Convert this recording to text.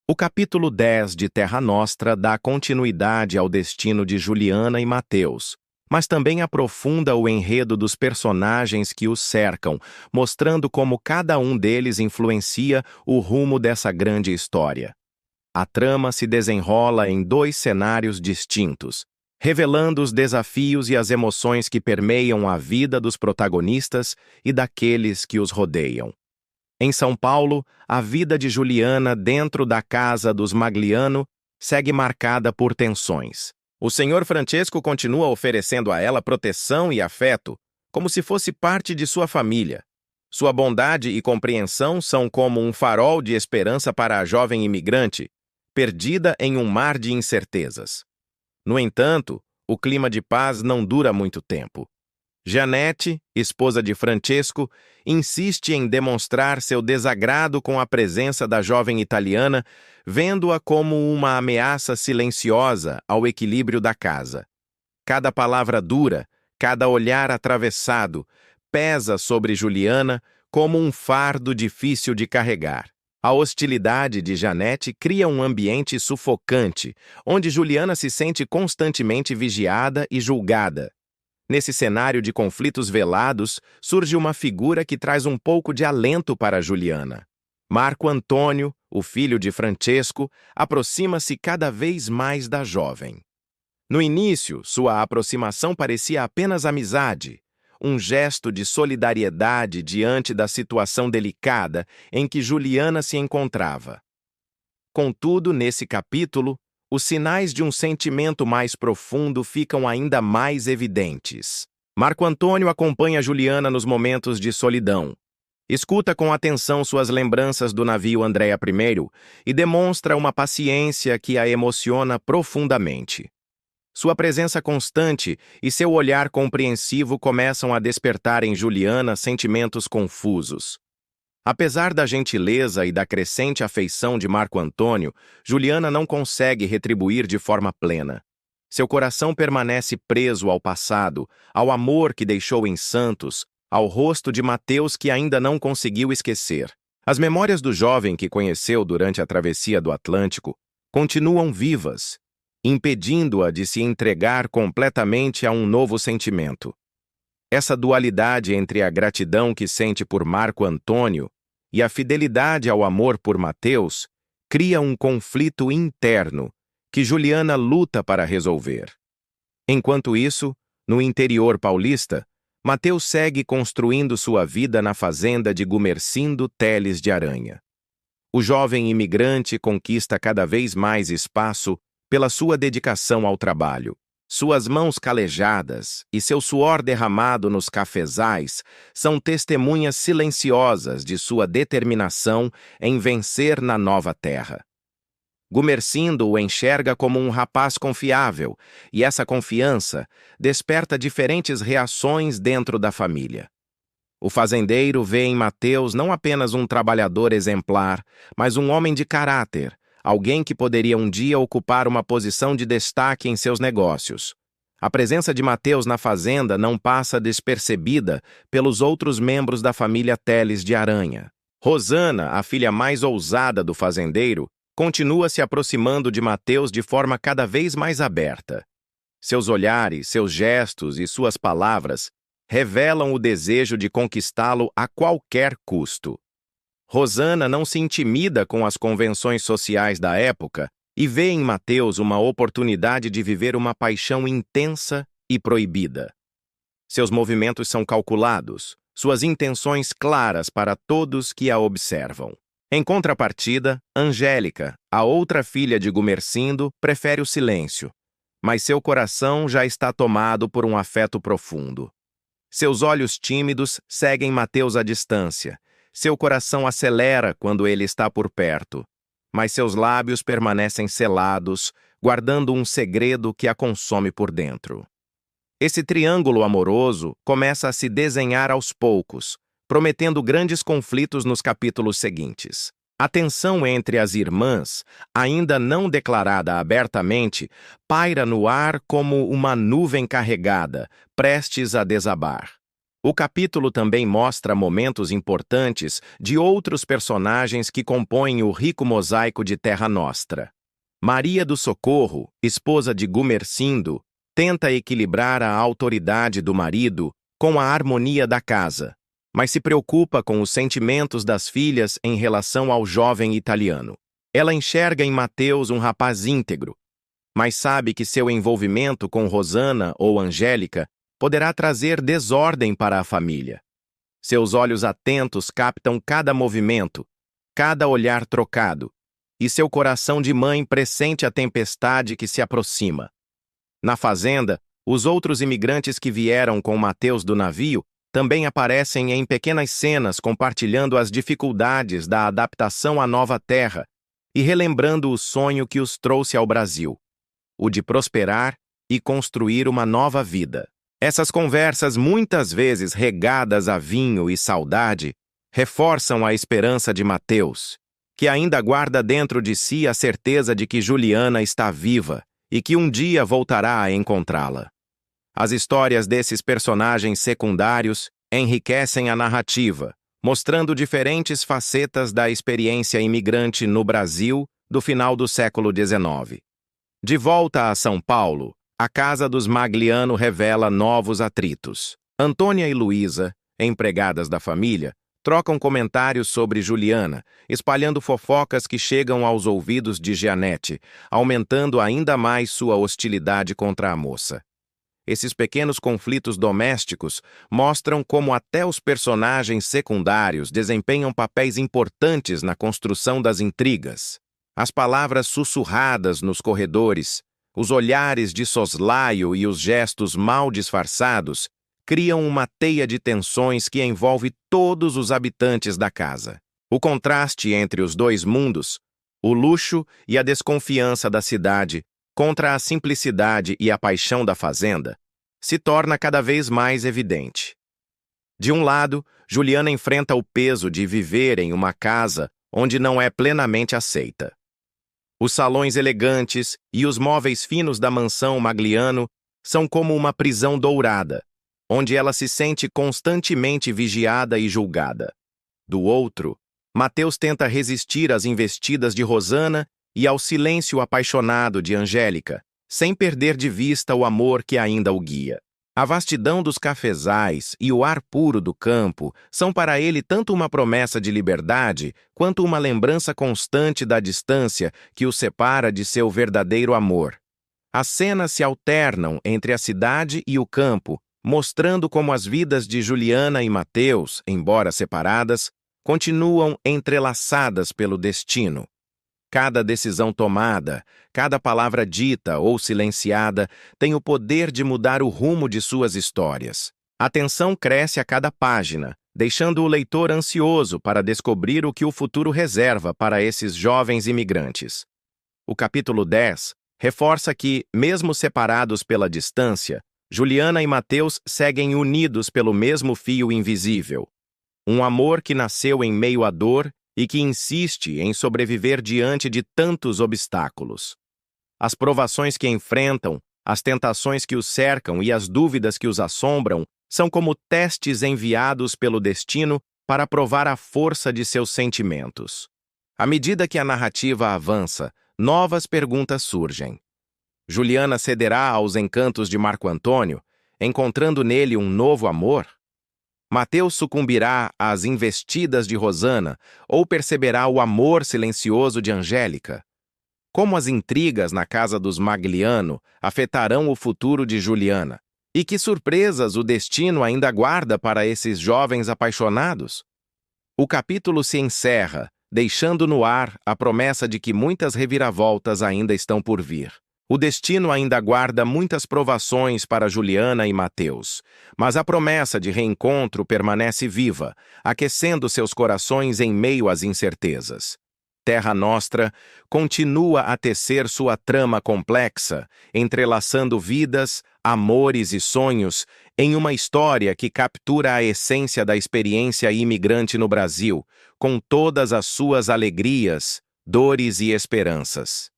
O capítulo 10 de Terra Nostra dá continuidade ao destino de Juliana e Mateus, mas também aprofunda o enredo dos personagens que os cercam, mostrando como cada um deles influencia o rumo dessa grande história. A trama se desenrola em dois cenários distintos, revelando os desafios e as emoções que permeiam a vida dos protagonistas e daqueles que os rodeiam. Em São Paulo, a vida de Juliana dentro da casa dos Magliano segue marcada por tensões. O senhor Francesco continua oferecendo a ela proteção e afeto, como se fosse parte de sua família. Sua bondade e compreensão são como um farol de esperança para a jovem imigrante, perdida em um mar de incertezas. No entanto, o clima de paz não dura muito tempo. Janete, esposa de Francesco, insiste em demonstrar seu desagrado com a presença da jovem italiana, vendo-a como uma ameaça silenciosa ao equilíbrio da casa. Cada palavra dura, cada olhar atravessado, pesa sobre Juliana como um fardo difícil de carregar. A hostilidade de Janete cria um ambiente sufocante, onde Juliana se sente constantemente vigiada e julgada. Nesse cenário de conflitos velados, surge uma figura que traz um pouco de alento para Juliana. Marco Antônio, o filho de Francesco, aproxima-se cada vez mais da jovem. No início, sua aproximação parecia apenas amizade, um gesto de solidariedade diante da situação delicada em que Juliana se encontrava. Contudo, nesse capítulo, os sinais de um sentimento mais profundo ficam ainda mais evidentes. Marco Antônio acompanha Juliana nos momentos de solidão. Escuta com atenção suas lembranças do navio Andréa I e demonstra uma paciência que a emociona profundamente. Sua presença constante e seu olhar compreensivo começam a despertar em Juliana sentimentos confusos. Apesar da gentileza e da crescente afeição de Marco Antônio, Juliana não consegue retribuir de forma plena. Seu coração permanece preso ao passado, ao amor que deixou em Santos, ao rosto de Mateus que ainda não conseguiu esquecer. As memórias do jovem que conheceu durante a travessia do Atlântico continuam vivas, impedindo-a de se entregar completamente a um novo sentimento. Essa dualidade entre a gratidão que sente por Marco Antônio e a fidelidade ao amor por Mateus cria um conflito interno que Juliana luta para resolver. Enquanto isso, no interior paulista, Mateus segue construindo sua vida na fazenda de Gumercindo Teles de Aranha. O jovem imigrante conquista cada vez mais espaço pela sua dedicação ao trabalho. Suas mãos calejadas e seu suor derramado nos cafezais são testemunhas silenciosas de sua determinação em vencer na nova terra. Gumercindo o enxerga como um rapaz confiável, e essa confiança desperta diferentes reações dentro da família. O fazendeiro vê em Mateus não apenas um trabalhador exemplar, mas um homem de caráter, alguém que poderia um dia ocupar uma posição de destaque em seus negócios. A presença de Mateus na fazenda não passa despercebida pelos outros membros da família Teles de Aranha. Rosana, a filha mais ousada do fazendeiro, continua se aproximando de Mateus de forma cada vez mais aberta. Seus olhares, seus gestos e suas palavras revelam o desejo de conquistá-lo a qualquer custo. Rosana não se intimida com as convenções sociais da época e vê em Mateus uma oportunidade de viver uma paixão intensa e proibida. Seus movimentos são calculados, suas intenções claras para todos que a observam. Em contrapartida, Angélica, a outra filha de Gumercindo, prefere o silêncio, mas seu coração já está tomado por um afeto profundo. Seus olhos tímidos seguem Mateus à distância. Seu coração acelera quando ele está por perto, mas seus lábios permanecem selados, guardando um segredo que a consome por dentro. Esse triângulo amoroso começa a se desenhar aos poucos, prometendo grandes conflitos nos capítulos seguintes. A tensão entre as irmãs, ainda não declarada abertamente, paira no ar como uma nuvem carregada, prestes a desabar. O capítulo também mostra momentos importantes de outros personagens que compõem o rico mosaico de Terra Nostra. Maria do Socorro, esposa de Gumersindo, tenta equilibrar a autoridade do marido com a harmonia da casa, mas se preocupa com os sentimentos das filhas em relação ao jovem italiano. Ela enxerga em Mateus um rapaz íntegro, mas sabe que seu envolvimento com Rosana ou Angélica poderá trazer desordem para a família. Seus olhos atentos captam cada movimento, cada olhar trocado, e seu coração de mãe pressente a tempestade que se aproxima. Na fazenda, os outros imigrantes que vieram com Mateus do navio também aparecem em pequenas cenas compartilhando as dificuldades da adaptação à nova terra e relembrando o sonho que os trouxe ao Brasil, o de prosperar e construir uma nova vida. Essas conversas, muitas vezes regadas a vinho e saudade, reforçam a esperança de Mateus, que ainda guarda dentro de si a certeza de que Juliana está viva e que um dia voltará a encontrá-la. As histórias desses personagens secundários enriquecem a narrativa, mostrando diferentes facetas da experiência imigrante no Brasil do final do século XIX. De volta a São Paulo, a casa dos Magliano revela novos atritos. Antônia e Luísa, empregadas da família, trocam comentários sobre Juliana, espalhando fofocas que chegam aos ouvidos de Jeanette, aumentando ainda mais sua hostilidade contra a moça. Esses pequenos conflitos domésticos mostram como até os personagens secundários desempenham papéis importantes na construção das intrigas. As palavras sussurradas nos corredores, os olhares de soslaio e os gestos mal disfarçados criam uma teia de tensões que envolve todos os habitantes da casa. O contraste entre os dois mundos, o luxo e a desconfiança da cidade, contra a simplicidade e a paixão da fazenda, se torna cada vez mais evidente. De um lado, Juliana enfrenta o peso de viver em uma casa onde não é plenamente aceita. Os salões elegantes e os móveis finos da mansão Magliano são como uma prisão dourada, onde ela se sente constantemente vigiada e julgada. Do outro, Mateus tenta resistir às investidas de Rosana e ao silêncio apaixonado de Angélica, sem perder de vista o amor que ainda o guia. A vastidão dos cafezais e o ar puro do campo são para ele tanto uma promessa de liberdade quanto uma lembrança constante da distância que o separa de seu verdadeiro amor. As cenas se alternam entre a cidade e o campo, mostrando como as vidas de Juliana e Mateus, embora separadas, continuam entrelaçadas pelo destino. Cada decisão tomada, cada palavra dita ou silenciada tem o poder de mudar o rumo de suas histórias. A tensão cresce a cada página, deixando o leitor ansioso para descobrir o que o futuro reserva para esses jovens imigrantes. O capítulo 10 reforça que, mesmo separados pela distância, Juliana e Mateus seguem unidos pelo mesmo fio invisível. Um amor que nasceu em meio à dor e que insiste em sobreviver diante de tantos obstáculos. As provações que enfrentam, as tentações que os cercam e as dúvidas que os assombram são como testes enviados pelo destino para provar a força de seus sentimentos. À medida que a narrativa avança, novas perguntas surgem. Juliana cederá aos encantos de Marco Antônio, encontrando nele um novo amor? Mateus sucumbirá às investidas de Rosana ou perceberá o amor silencioso de Angélica? Como as intrigas na casa dos Magliano afetarão o futuro de Juliana? E que surpresas o destino ainda guarda para esses jovens apaixonados? O capítulo se encerra, deixando no ar a promessa de que muitas reviravoltas ainda estão por vir. O destino ainda guarda muitas provações para Juliana e Mateus, mas a promessa de reencontro permanece viva, aquecendo seus corações em meio às incertezas. Terra Nostra continua a tecer sua trama complexa, entrelaçando vidas, amores e sonhos em uma história que captura a essência da experiência imigrante no Brasil, com todas as suas alegrias, dores e esperanças.